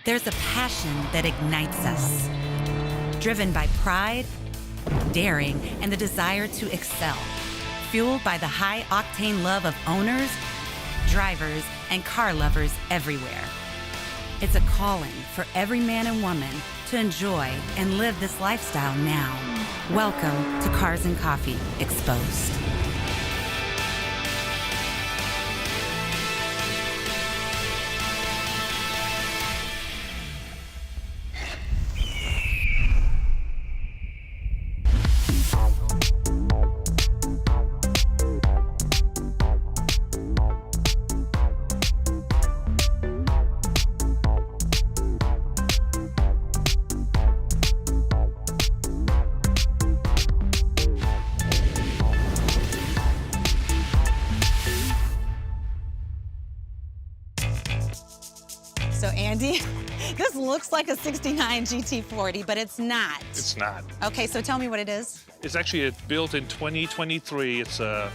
there's a passion that ignites us, driven by pride, daring, and the desire to excel, fueled by the high-octane love of owners, drivers, and car lovers everywhere. It's a calling for every man and woman to enjoy and live this lifestyle now. Welcome to Cars and Coffee Exposed. So Andy, this looks like a 69 GT40, but it's not. It's not. Okay, so tell me what it is. It's actually built in 2023. It's a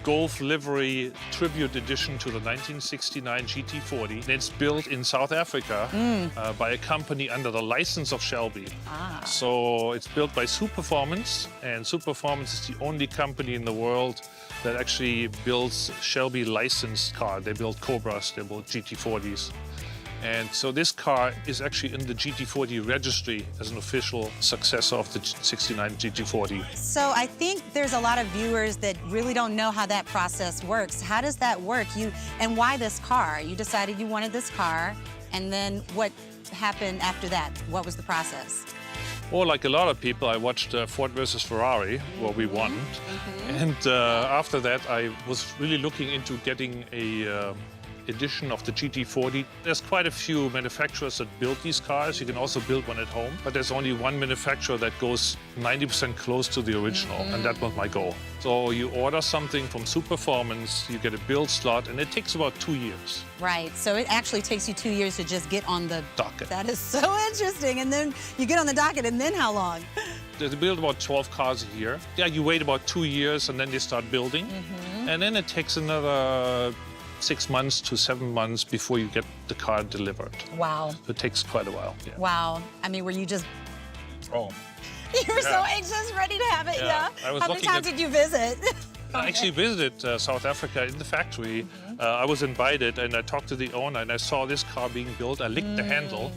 Golf livery tribute edition to the 1969 GT40. And it's built in South Africa by a company under the license of Shelby. So it's built by Superformance, and Superformance is the only company in the world that actually builds Shelby licensed car. They build Cobras, they build GT40s. And so this car is actually in the GT40 registry as an official successor of the 69 GT40. So I think there's a lot of viewers that really don't know how that process works. How does that work? And why this car? You decided you wanted this car, and then what happened after that? What was the process? Well, like a lot of people, I watched Ford versus Ferrari, where we won. And after that, I was really looking into getting a edition of the GT40. There's quite a few manufacturers that build these cars. You can also build one at home, but there's only one manufacturer that goes 90% close to the original, and that was my goal. So you order something from Superformance, you get a build slot, and it takes about 2 years. Right, so it actually takes you 2 years to just get on the docket. That is so interesting. And then you get on the docket, and then how long? They build about 12 cars a year. Yeah, you wait about 2 years, and then they start building. And then it takes another 6 months to 7 months before you get the car delivered. Wow. It takes quite a while. Yeah. Wow. I mean, were you just... Oh. You were so anxious, ready to have it, yeah? How many times did you visit? I actually visited South Africa in the factory. I was invited, and I talked to the owner, and I saw this car being built. I licked the handle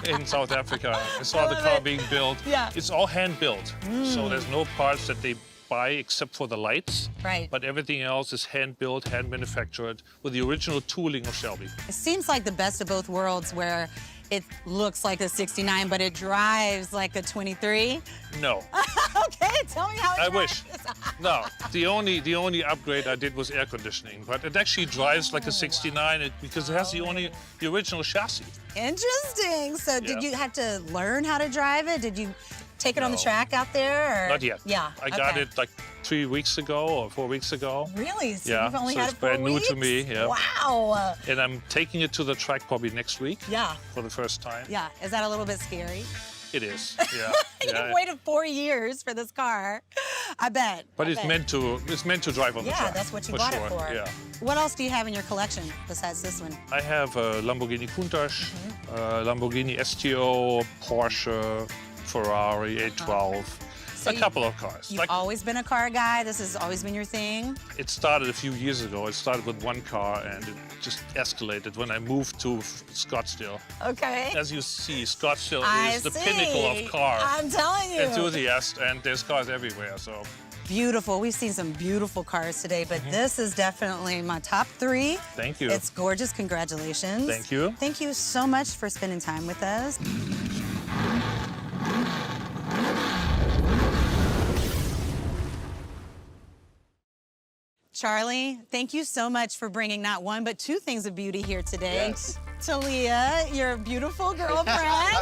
in South Africa. I saw the car being built. Yeah. It's all hand-built, so there's no parts that they buy except for the lights. Right. But everything else is hand-built, hand-manufactured with the original tooling of Shelby. It seems like the best of both worlds, where it looks like a 69, but it drives like a 23. No. Okay, tell me how it I drives. wish. No, the only upgrade I did was air conditioning, but it actually drives like a 69 because it has the original chassis. Interesting. So did you have to learn how to drive it? Did you take it on the No. track out there? Or? Not yet. Yeah. I got it like 3 weeks ago or 4 weeks ago. Really? So Yeah, you've only so had it's it 4 brand new weeks? to me, yeah. Wow. And I'm taking it to the track probably next week. Yeah. For the first time. Yeah. Is that a little bit scary? It is. Yeah. You've waited 4 years for this car. I bet. But I it's bet. meant to drive on the track. Yeah, that's what you for bought sure. it for. Yeah. What else do you have in your collection besides this one? I have a Lamborghini Countach, Lamborghini STO, Porsche, Ferrari 812. So a couple of cars. You've always been a car guy? This has always been your thing? It started a few years ago. It started with one car, and it just escalated when I moved to Scottsdale. Okay. As you see, Scottsdale is the see. pinnacle of car I'm telling you. enthusiast, and there's cars everywhere. So Beautiful. We've seen some beautiful cars today, but this is definitely my top 3. Thank you. It's gorgeous. Congratulations. Thank you. Thank you so much for spending time with us. Charlie, thank you so much for bringing not one, but 2 things of beauty here today. Yes. Talia, your beautiful girlfriend.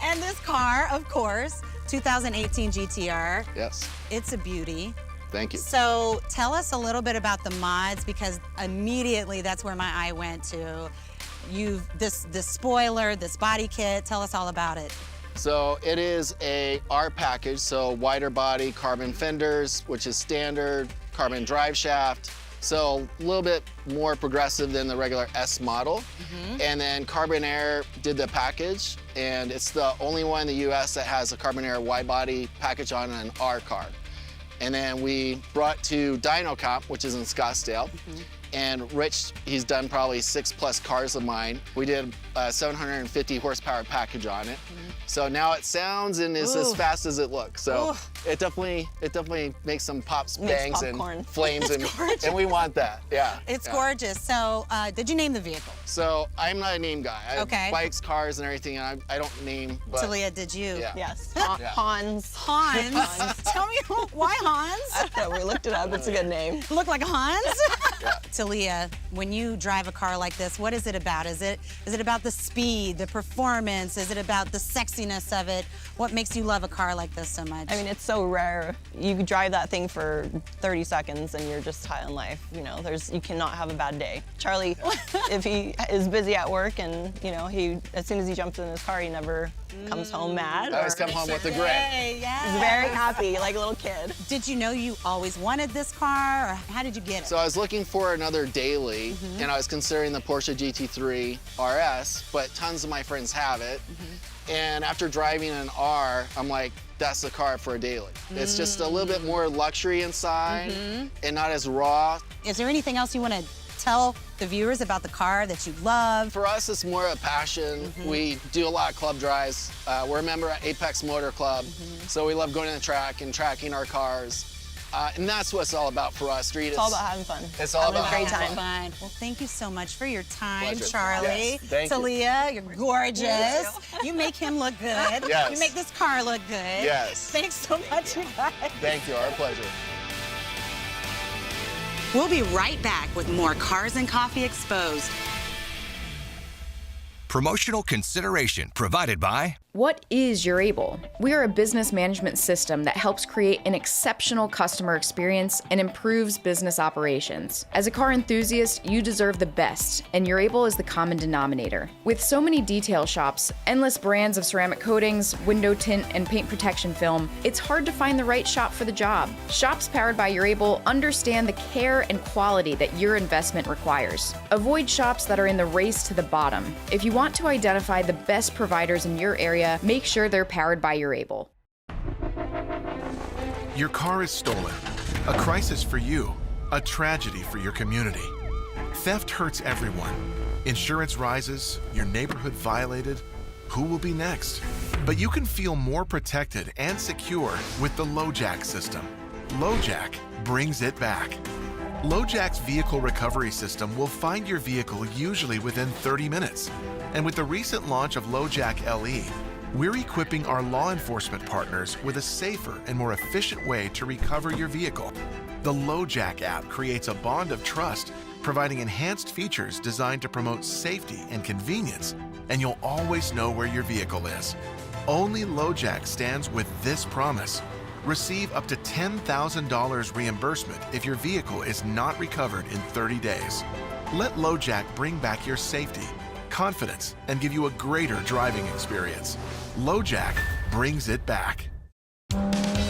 And this car, of course, 2018 GTR. Yes. It's a beauty. Thank you. So tell us a little bit about the mods, because immediately that's where my eye went to. This spoiler, this body kit, tell us all about it. So it is a R package, so wider body, carbon fenders, which is standard, carbon drive shaft, So a little bit more progressive than the regular S model. And then Carbon Air did the package, and it's the only one in the US that has a Carbon Air wide body package on an R car. And then we brought to Dyno Comp, which is in Scottsdale. And Rich, he's done probably 6+ cars of mine. We did a 750 horsepower package on it. So now it sounds and is as fast as it looks. So it definitely makes some pops, bangs, and flames, and we want that. Yeah. It's gorgeous. So did you name the vehicle? So I'm not a name guy. I Okay. have bikes, cars, and everything, and I don't name. But Talia, did you? Yeah. Yes. Hans. Hans. Tell me why Hans? We looked it up. It's a good name. Look like a Hans? Talia, when you drive a car like this, what is it about? Is it about the speed, the performance? Is it about the sexiness of it? What makes you love a car like this so much? I mean, it's so rare. You could drive that thing for 30 seconds and you're just high on life. You know, you cannot have a bad day. Charlie, if he is busy at work and, you know, as soon as he jumps in his car, he never comes home mad. I always come home with a grin. Yes. He's very happy, like a little kid. Did you know you always wanted this car, or how did you get it? So I was looking for another daily, and I was considering the Porsche GT3 RS, but tons of my friends have it. And after driving an R, I'm like, that's the car for a daily. It's just a little bit more luxury inside and not as raw. Is there anything else you want to tell the viewers about the car that you love? For us, it's more a passion. We do a lot of club drives. We're a member at Apex Motor Club, so we love going to the track and tracking our cars. And that's what it's all about for us, Street. It's all about having fun. It's all about having a great having time. Fun. Well, thank you so much for your time, Pleasure. Charlie. Yes, thank you. Talia, you're gorgeous. You make him look good. Yes. You make this car look good. Yes. Thanks so much, you guys. Thank you, our pleasure. We'll be right back with more Cars and Coffee Exposed. Promotional consideration provided by What is Urable? We are a business management system that helps create an exceptional customer experience and improves business operations. As a car enthusiast, you deserve the best, and Urable is the common denominator. With so many detail shops, endless brands of ceramic coatings, window tint, and paint protection film, it's hard to find the right shop for the job. Shops powered by Urable understand the care and quality that your investment requires. Avoid shops that are in the race to the bottom. If you want to identify the best providers in your area, make sure they're powered by Urable. Your car is stolen. A crisis for you, a tragedy for your community. Theft hurts everyone. Insurance rises, your neighborhood violated. Who will be next? But you can feel more protected and secure with the LoJack system. LoJack brings it back. LoJack's vehicle recovery system will find your vehicle usually within 30 minutes. And with the recent launch of LoJack LE, we're equipping our law enforcement partners with a safer and more efficient way to recover your vehicle. The LoJack app creates a bond of trust, providing enhanced features designed to promote safety and convenience, and you'll always know where your vehicle is. Only LoJack stands with this promise. Receive up to $10,000 reimbursement if your vehicle is not recovered in 30 days. Let LoJack bring back your safety, confidence, and give you a greater driving experience. LoJack brings it back.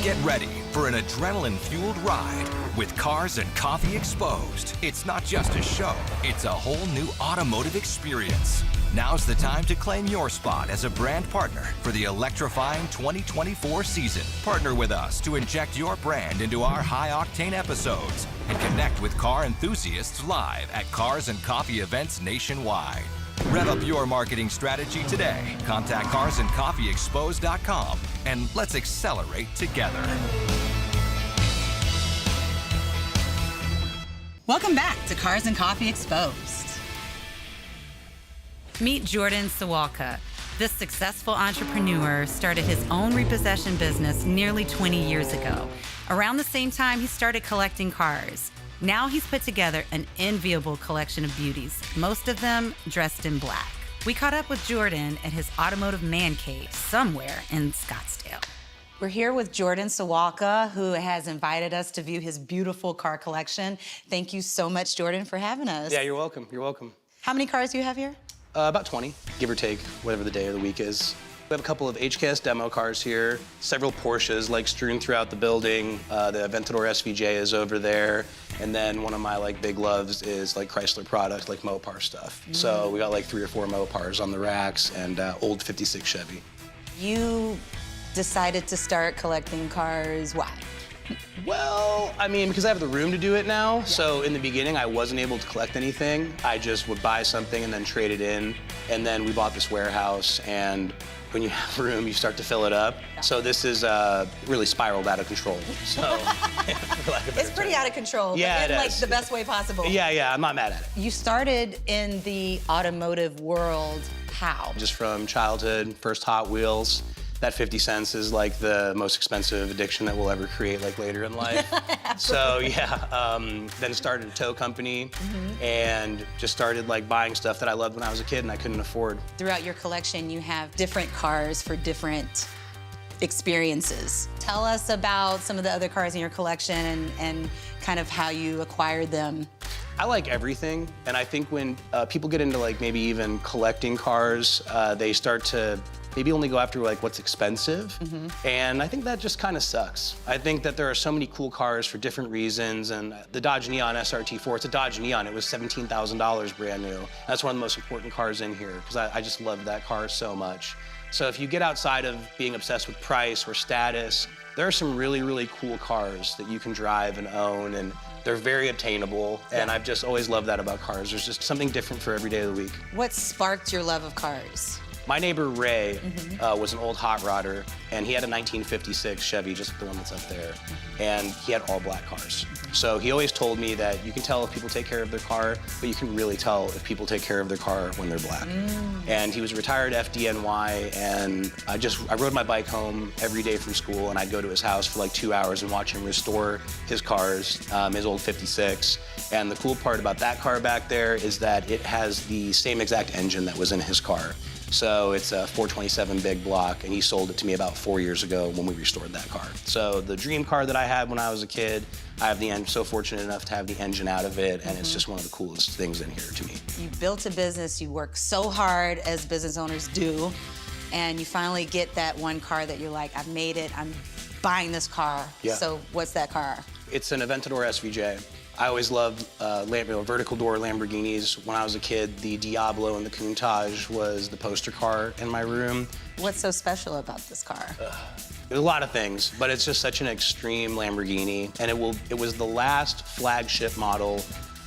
Get ready for an adrenaline-fueled ride with Cars and Coffee Exposed. It's not just a show, it's a whole new automotive experience. Now's the time to claim your spot as a brand partner for the electrifying 2024 season. Partner with us to inject your brand into our high-octane episodes and connect with car enthusiasts live at Cars and Coffee events nationwide. Rev up your marketing strategy today. Contact carsandcoffeeexposed.com and let's accelerate together. Welcome back to Cars and Coffee Exposed. Meet Jordan Sawalka. This successful entrepreneur started his own repossession business nearly 20 years ago. Around the same time, he started collecting cars. Now he's put together an enviable collection of beauties, most of them dressed in black. We caught up with Jordan at his automotive man cave somewhere in Scottsdale. We're here with Jordan Sawalka, who has invited us to view his beautiful car collection. Thank you so much, Jordan, for having us. Yeah, you're welcome. You're welcome. How many cars do you have here? About 20, give or take, whatever the day of the week is. We have a couple of HKS demo cars here, several Porsches like strewn throughout the building. The Aventador SVJ is over there, And then one of my like big loves is like Chrysler product, like Mopar stuff. So we got like 3 or 4 Mopars on the racks and old 56 Chevy. You decided to start collecting cars, why? Well, I mean, because I have the room to do it now. So in the beginning, I wasn't able to collect anything. I just would buy something and then trade it in. And then we bought this warehouse, and when you have room, you start to fill it up. So this is really spiraled out of control. So, for lack of a better It's pretty term. out of control, Yeah, but in it like is. the best way possible. Yeah, I'm not mad at it. You started in the automotive world, how? Just from childhood, first Hot Wheels. That 50 cents is like the most expensive addiction that we'll ever create like later in life. So yeah, then started a tow company and just started like buying stuff that I loved when I was a kid and I couldn't afford. Throughout your collection, you have different cars for different experiences. Tell us about some of the other cars in your collection and kind of how you acquired them. I like everything, and I think when people get into like maybe even collecting cars, they start to maybe only go after like what's expensive, and I think that just kind of sucks. I think that there are so many cool cars for different reasons, and the Dodge Neon SRT4, it's a Dodge Neon, it was $17,000 brand new. That's one of the most important cars in here, because I just love that car so much. So if you get outside of being obsessed with price or status, there are some really, really cool cars that you can drive and own, and they're very obtainable, and I've just always loved that about cars. There's just something different for every day of the week. What sparked your love of cars? My neighbor Ray was an old hot rodder, and he had a 1956 Chevy, just like the one that's up there, and he had all black cars. So he always told me that you can tell if people take care of their car, but you can really tell if people take care of their car when they're black. And he was a retired FDNY, and I rode my bike home every day from school, and I'd go to his house for like 2 hours and watch him restore his cars, his old 56. And the cool part about that car back there is that it has the same exact engine that was in his car. So it's a 427 big block, and he sold it to me about 4 years ago when we restored that car. So the dream car that I had when I was a kid, I'm so fortunate enough to have the engine out of it, and it's just one of the coolest things in here to me. You built a business, you work so hard as business owners do, and you finally get that one car that you're like, I've made it, I'm buying this car. Yeah. So what's that car? It's an Aventador SVJ. I always loved vertical door Lamborghinis. When I was a kid, the Diablo and the Countach was the poster car in my room. What's so special about this car? There's a lot of things, but it's just such an extreme Lamborghini, and it was the last flagship model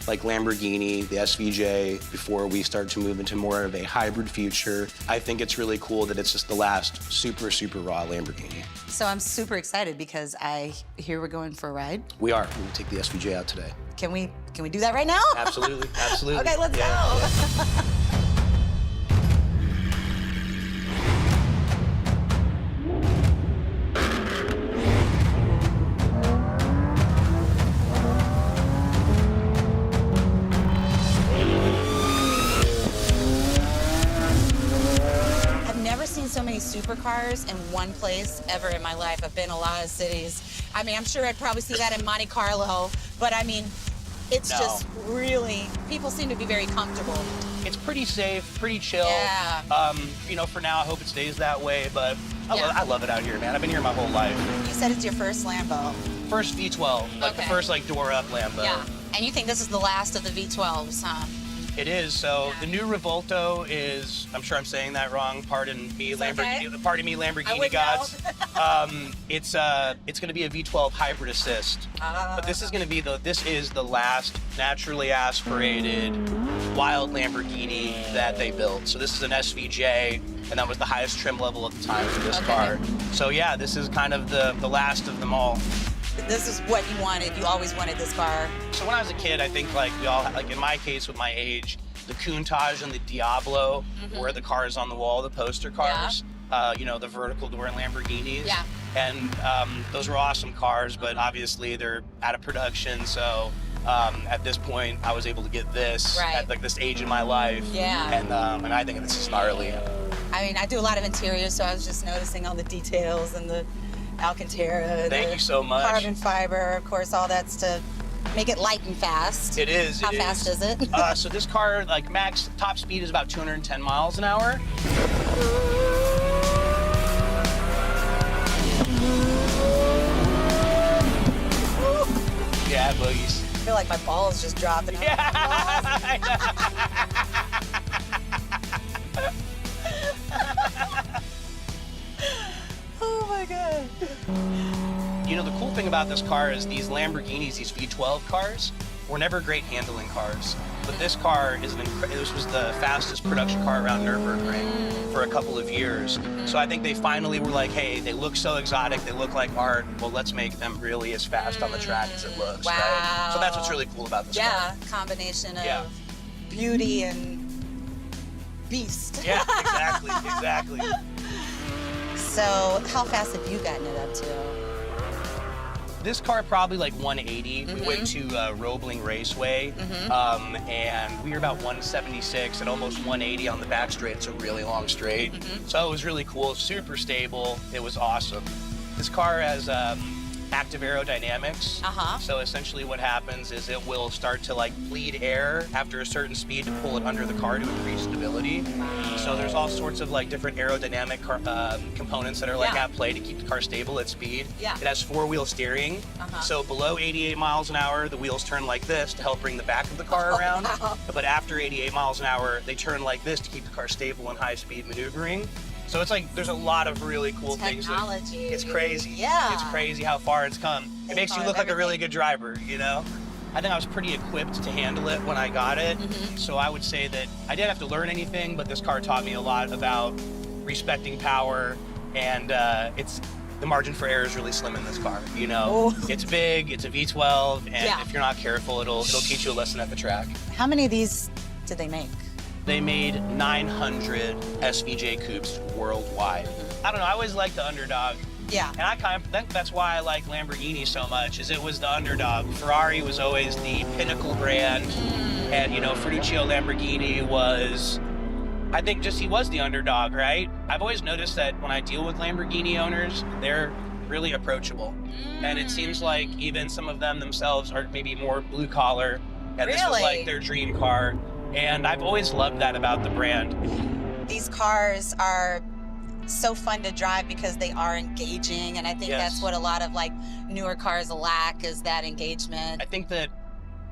like Lamborghini, the SVJ, before we start to move into more of a hybrid future. I think it's really cool that it's just the last super, super raw Lamborghini. So I'm super excited because I hear we're going for a ride. We are. We'll take the SVJ out today. Can we do that right now? Absolutely, absolutely. Okay, let's Yeah. go. I've never seen so many supercars in one place ever in my life. I've been a lot of cities. I mean, I'm sure I'd probably see that in Monte Carlo, but I mean, it's No. just really, people seem to be very comfortable. It's pretty safe, pretty chill. Yeah. For now, I hope it stays that way, but Yeah. I love it out here, man. I've been here my whole life. You said it's your first Lambo. First V12, like the Okay. first like door up Lambo. Yeah. And you think this is the last of the V12s, huh? It is. So the new Revolto is, I'm sure I'm saying that wrong. Pardon me, Lamborghini. okay. Pardon me, I Lamborghini would gods. It's going to be a V12 hybrid assist. But this is going to be the last naturally aspirated wild Lamborghini that they built. So this is an SVJ, and that was the highest trim level at the time for this car. So yeah, this is kind of the last of them all. This is what you wanted. You always wanted this car. So when I was a kid, I think like we all, like in my case with my age, the Countach and the Diablo were the cars on the wall, the poster cars. The vertical door Lamborghinis. Yeah. And those were awesome cars, but obviously they're out of production. So at this point, I was able to get this at like this age in my life. Yeah. And I think this is gnarly. I mean, I do a lot of interiors, so I was just noticing all the details and the Alcantara. Thank you so much. Carbon fiber, of course, all that's to make it light and fast. It is. How fast is it? So this car, like max top speed is about 210 miles an hour. Yeah, boogies. feel like my balls just dropped. And oh my God. You know, the cool thing about this car is these Lamborghinis, these V12 cars, were never great handling cars. But this car is this was the fastest production car around Nürburgring for a couple of years. So I think they finally were like, hey, they look so exotic, they look like art, well, let's make them really as fast on the track as it looks, Wow. right? So that's what's really cool about this car. Yeah, combination of beauty and beast. Yeah, exactly. So how fast have you gotten it up to? This car probably like 180. We went to Roebling Raceway, and we were about 176 and almost 180 on the back straight. It's a really long straight. So it was really cool, super stable. It was awesome. This car has active aerodynamics. So essentially what happens is it will start to like bleed air after a certain speed to pull it under the car to increase stability. So there's all sorts of like different aerodynamic components that are like at play to keep the car stable at speed. It has four-wheel steering. So below 88 miles an hour, the wheels turn like this to help bring the back of the car around. But after 88 miles an hour, they turn like this to keep the car stable in high-speed maneuvering. So it's like there's a lot of really cool things. Technology. It's crazy. Yeah. It's crazy how far it's come. It makes you look like a really good driver, you know? I think I was pretty equipped to handle it when I got it. So I would say that I didn't have to learn anything, but this car taught me a lot about respecting power, and the margin for error is really slim in this car, you know? It's big, it's a V12, and if you're not careful, it'll teach you a lesson at the track. How many of these did they make? They made 900 SVJ coupes worldwide. I don't know, I always liked the underdog. Yeah. And I think that's why I like Lamborghini so much, is it was the underdog. Ferrari was always the pinnacle brand, and you know, Ferruccio Lamborghini was, I think he was the underdog, right? I've always noticed that when I deal with Lamborghini owners, they're really approachable. And it seems like even some of them themselves are maybe more blue collar, and this was like their dream car. And I've always loved that about the brand. These cars are so fun to drive because they are engaging, and I think that's what a lot of like newer cars lack, is that engagement. I think that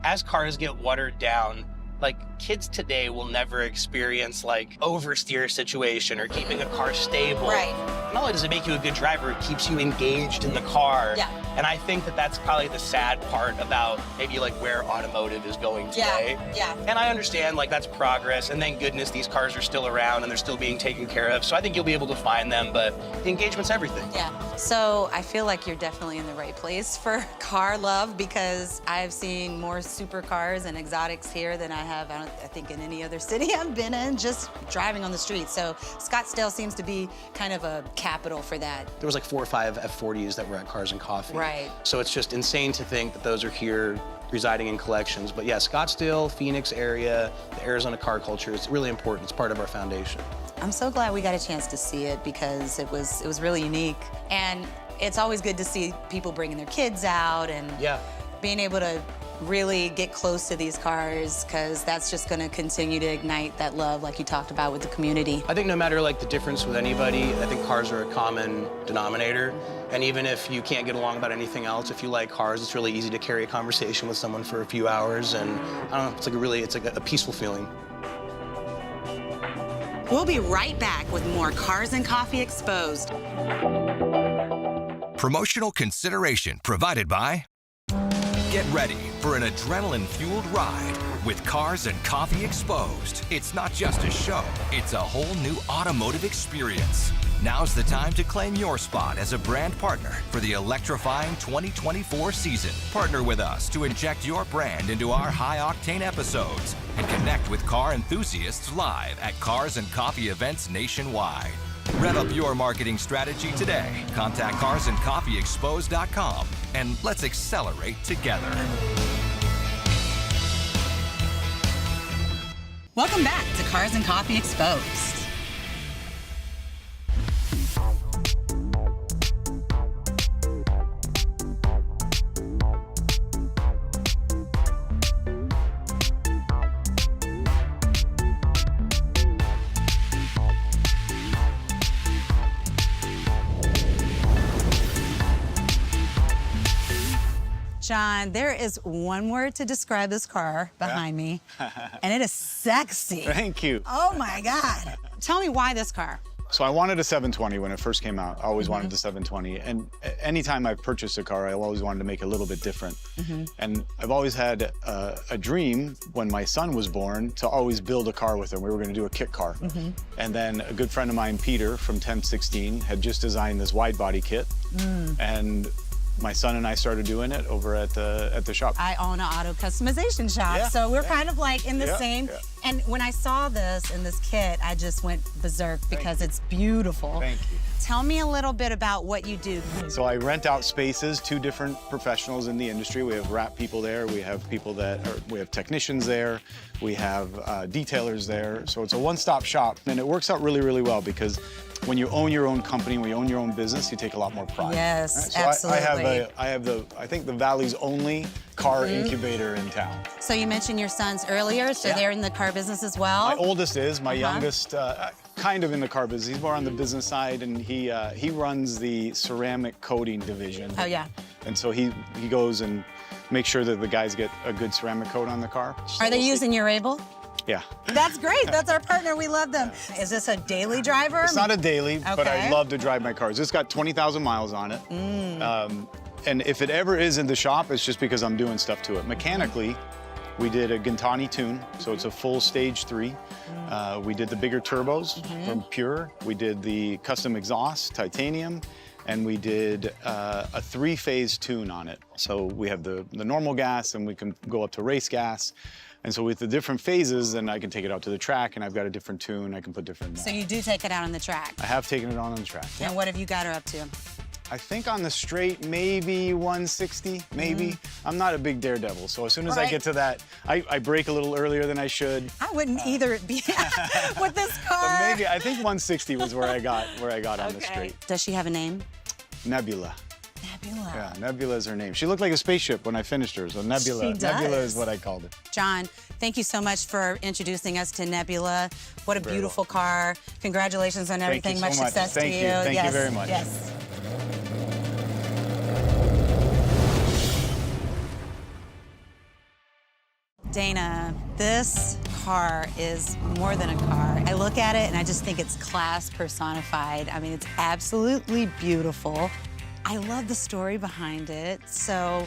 as cars get watered down, like kids today will never experience like oversteer situation or keeping a car stable. Right. Not only does it make you a good driver, it keeps you engaged in the car. Yeah. And I think that that's probably the sad part about maybe like where automotive is going today. Yeah. And I understand like that's progress, and thank goodness these cars are still around and they're still being taken care of. So I think you'll be able to find them, but the engagement's everything. Yeah. So I feel like you're definitely in the right place for car love, because I've seen more supercars and exotics here than I have, I think, in any other city I've been in, just driving on the street. So Scottsdale seems to be kind of a capital for that. There was like 4 or 5 F40s that were at Cars and Coffee. Right. So it's just insane to think that those are here residing in collections. But yeah, Scottsdale, Phoenix area, the Arizona car culture, it's really important. It's part of our foundation. I'm so glad we got a chance to see it, because it was really unique. And it's always good to see people bringing their kids out and being able to really get close to these cars, because that's just going to continue to ignite that love like you talked about with the community. I think no matter like the difference with anybody, I think cars are a common denominator. And even if you can't get along about anything else, if you like cars, it's really easy to carry a conversation with someone for a few hours. And I don't know, it's like a peaceful feeling. We'll be right back with more Cars and Coffee Exposed. Promotional consideration provided by... Get ready for an adrenaline-fueled ride with Cars and Coffee Exposed. It's not just a show, it's a whole new automotive experience. Now's the time to claim your spot as a brand partner for the electrifying 2024 season. Partner with us to inject your brand into our high-octane episodes and connect with car enthusiasts live at Cars and Coffee events nationwide. Rev up your marketing strategy today. Contact carsandcoffeeexposed.com and let's accelerate together. Welcome back to Cars and Coffee Exposed. John, there is one word to describe this car behind me, and it is sexy. Thank you. Oh my God. Tell me why this car? So I wanted a 720 when it first came out. I always wanted the 720. And anytime I've purchased a car, I always wanted to make it a little bit different. And I've always had a dream when my son was born to always build a car with him. We were going to do a kit car. And then a good friend of mine, Peter from 1016, had just designed this wide body kit. And my son and I started doing it over at the shop. I own an auto customization shop, so we're kind of like in the same. And when I saw this in this kit, I just went berserk because it's beautiful. Thank you. Tell me a little bit about what you do. So I rent out spaces, 2 different professionals in the industry. We have wrap people there, we have people we have technicians there, we have detailers there. So it's a one-stop shop, and it works out really, really well because when you own your own company, when you own your own business, you take a lot more pride. Yes, So absolutely. I think the Valley's only car incubator in town. So you mentioned your sons earlier, so they're in the car business as well? My oldest is, my youngest, kind of in the car business. He's more on the business side, and he runs the ceramic coating division. Oh, yeah. And so he goes and makes sure that the guys get a good ceramic coat on the car. Are they using your Able? Yeah. That's great. That's our partner. We love them. Is this a daily driver? It's not a daily, but I Okay. love to drive my cars. It's got 20,000 miles on it. And if it ever is in the shop, it's just because I'm doing stuff to it. Mechanically, we did a Gintani tune, so it's a full stage 3. We did the bigger turbos from Pure. We did the custom exhaust, titanium, and we did a 3-phase tune on it. So we have the normal gas, and we can go up to race gas. And so with the different phases, then I can take it out to the track, and I've got a different tune. I can put different. So you do take it out on the track. I have taken it on the track. And what have you got her up to? I think on the straight, maybe 160, maybe. I'm not a big daredevil, so as soon as I get to that, I brake a little earlier than I should. I wouldn't either be with this car. But maybe, I think 160 was where I got on the straight. Does she have a name? Nebula. Nebula. Yeah, Nebula is her name. She looked like a spaceship when I finished her, so Nebula. She does. Nebula is what I called it. John, thank you so much for introducing us to Nebula. What a beautiful car. Congratulations on everything. Thank you so much. Success Thank to you. you. Thank you very much. Yes. Dana, this car is more than a car. I look at it and I just think it's class personified. I mean, it's absolutely beautiful. I love the story behind it. So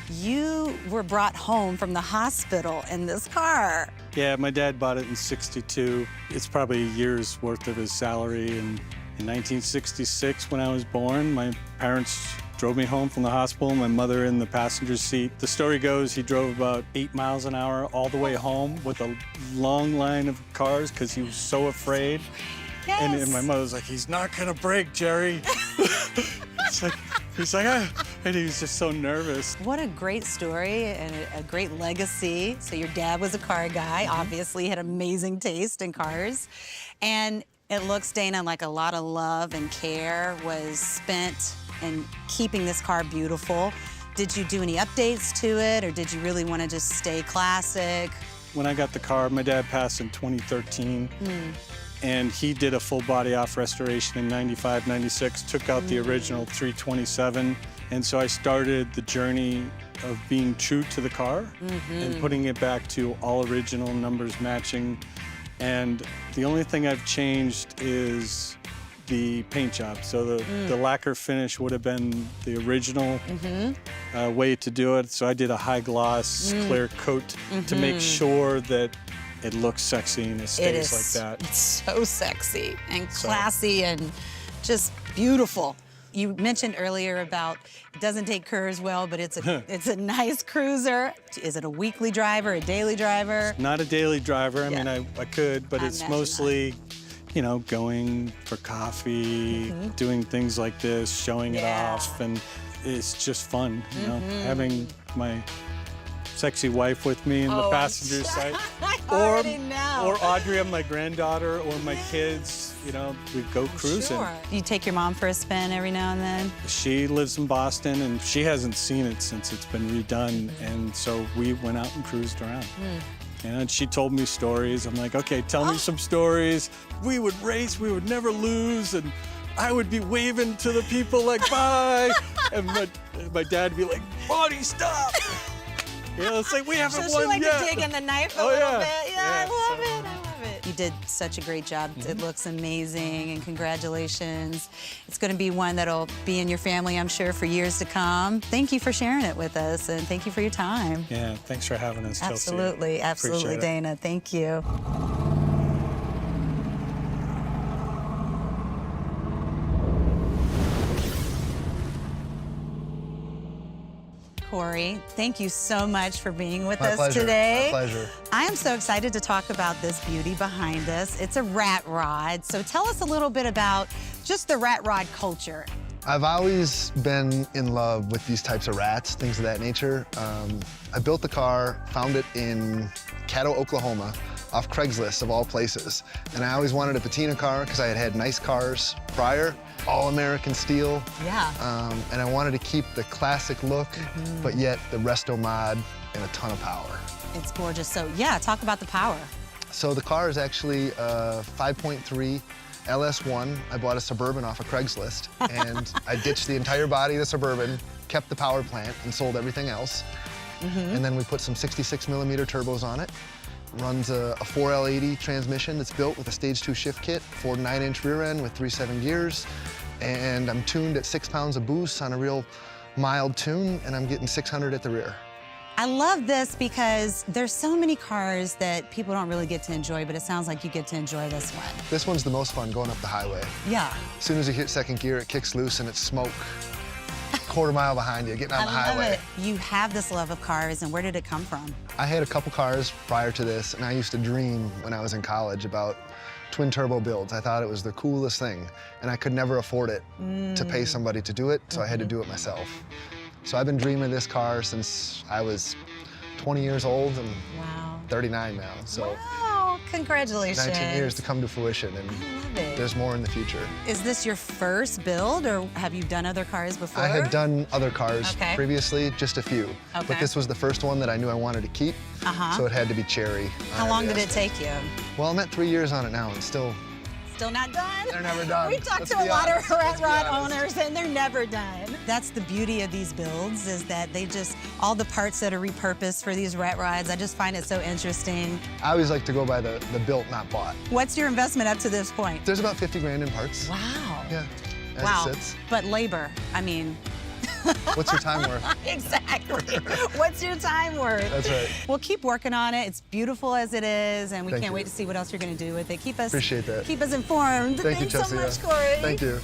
you were brought home from the hospital in this car. Yeah, my dad bought it in '62. It's probably a year's worth of his salary. And in 1966, when I was born, my parents drove me home from the hospital, my mother in the passenger seat. The story goes he drove about 8 miles an hour all the way home with a long line of cars because he was so afraid. Yes. And my mother was like, he's not gonna brake, Jerry. He's like, ah. And he was just so nervous. What a great story and a great legacy. So your dad was a car guy, obviously had amazing taste in cars. And it looks, Dana, like a lot of love and care was spent in keeping this car beautiful. Did you do any updates to it, or did you really want to just stay classic? When I got the car, my dad passed in 2013. And he did a full body off restoration in 95, 96, took out the original 327. And so I started the journey of being true to the car and putting it back to all original, numbers matching. And the only thing I've changed is the paint job. So the lacquer finish would have been the original way to do it. So I did a high gloss clear coat to make sure that it looks sexy and it stays like that. It's so sexy and classy and just beautiful. You mentioned earlier about it doesn't take curves well, but it's a nice cruiser. Is it a weekly driver, a daily driver? Not a daily driver. I Yeah. mean, I could, but I it's imagine mostly, you know, going for coffee, doing things like this, showing it off, and it's just fun, you know, having my sexy wife with me in the passenger side. I already know. Or Audrey, my granddaughter, or my kids, you know, we go cruising. Sure. You take your mom for a spin every now and then? She lives in Boston, and she hasn't seen it since it's been redone, and so we went out and cruised around. And she told me stories. I'm like, okay, tell me some stories. We would race, we would never lose, and I would be waving to the people like, bye. And my dad would be like, Bonnie, stop! It's like, we haven't So won she like yet. to dig in the knife a Oh, little yeah. bit. Yeah, Yeah, I love so- it. I love it. You did such a great job. It looks amazing, and congratulations. It's going to be one that'll be in your family, I'm sure, for years to come. Thank you for sharing it with us, and thank you for your time. Yeah, thanks for having us, Chelsea. Absolutely, absolutely, Appreciate it. Dana. Thank you. Corey, thank you so much for being with My us pleasure. today. My pleasure. I am so excited to talk about this beauty behind us. It's a rat rod. So tell us a little bit about just the rat rod culture. I've always been in love with these types of rats, things of that nature. I built the car, found it in Caddo, Oklahoma, off Craigslist of all places. And I always wanted a patina car because I had had nice cars prior, all American steel. Yeah. And I wanted to keep the classic look, but yet the resto mod and a ton of power. It's gorgeous. So yeah, talk about the power. So the car is actually a 5.3 LS1. I bought a Suburban off of Craigslist, and I ditched the entire body of the Suburban, kept the power plant, and sold everything else. And then we put some 66mm turbos on it. Runs a 4L80 transmission that's built with a stage 2 shift kit, 4 9-inch rear end with 3/7 gears. And I'm tuned at 6 pounds of boost on a real mild tune, and I'm getting 600 at the rear. I love this because there's so many cars that people don't really get to enjoy, but it sounds like you get to enjoy this one. This one's the most fun going up the highway. Yeah. As soon as you hit second gear, it kicks loose and it's smoke. Quarter mile behind you, getting on the I love highway. it. You have this love of cars, and where did it come from? I had a couple cars prior to this, and I used to dream when I was in college about twin turbo builds. I thought it was the coolest thing, and I could never afford it to pay somebody to do it, so I had to do it myself. So I've been dreaming of this car since I was 20 years old and Wow. 39 now. So Wow, congratulations. 19 years to come to fruition, and love it. there's more in the future. Is this your first build, or have you done other cars before? I had done other cars Okay. previously, just a few. Okay. But this was the first one that I knew I wanted to keep, so it had to be cherry. How long did it take you? Well, I'm at 3 years on it now, and still Still not done? They're never done. We talked Let's to a be lot honest. of rat Let's be rod honest. owners, and they're never done. That's the beauty of these builds, is that they just, all the parts that are repurposed for these rat rods, I just find it so interesting. I always like to go by the built, not bought. What's your investment up to this point? There's about 50 grand in parts. Wow. Yeah, as Wow. it sits. But labor, I mean. What's your time worth? Exactly. What's your time worth? That's right. Well, keep working on it. It's beautiful as it is, and we Thank can't you. wait to see what else you're going to do with it. Keep us Appreciate that. Keep us informed. Thank you, Thanks so Chelsea. much, Corey. Thank you.